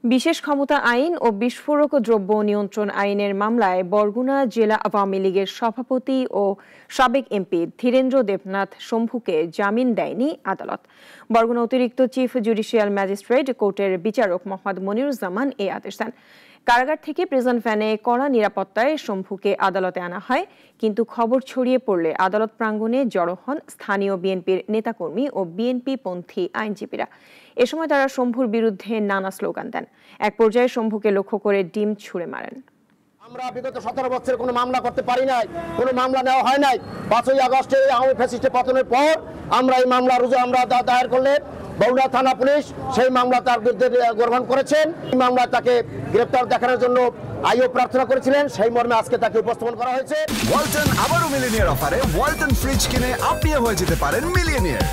বিশেষ ক্ষমতা আইন ও বিস্ফোরক দ্রব্য নিয়ন্ত্রণ আইনের মামলায় বরগুনা জেলা আওয়ামী লীগের সভাপতি ও সাবেক এমপি ধীরেন্দ্র দেবনাথ শম্ভুকে জামিন দেয়নি আদালত। বরগুনা অতিরিক্ত চিফ জুডিশিয়াল ম্যাজিস্ট্রেট কোর্টের বিচারক মোহাম্মদ মনিরুজ্জামান এই আদেশ দেন। কারাগার থেকে প্রিজন ভ্যানে কড়া নিরাপত্তায় শম্ভুকে আদালতে আনা হয়, কিন্তু খবর ছড়িয়ে পড়লে আদালত প্রাঙ্গণে জড়ো হন স্থানীয় বিএনপির নেতাকর্মী ও বিএনপি পন্থী আইনজীবীরা। এ সময় তারা শম্ভুর বিরুদ্ধে নানা স্লোগান দেন। এক পর্যায়ে শম্ভুকে লক্ষ্য করে ডিম ছুড়ে মারেন। আমরা বিগত 17 বছর কোনো মামলা করতে পারি নাই, কোনো মামলা নেওয়া হয় নাই। 5ই আগস্টে আওয়ামী ফ্যাসিস্টের পতনের পর আমরা এই মামলা দায়ের করলে বরগুনা থানা পুলিশ সেই মামলা তার বিরুদ্ধে গ্রহণ করেছেন। এই মামলা তাকে গ্রেফতার দেখানোর জন্য আইও প্রার্থনা করেছিলেন, সেই মর্মে আজকে তাকে উপস্থাপন করা হয়েছে। ওয়ালটন আবারও মিলিনিয়ার অফারে ওয়ালটন ফ্রিজ কিনে আপনিও হয়ে যেতে পারেন মিলিয়নিয়ার।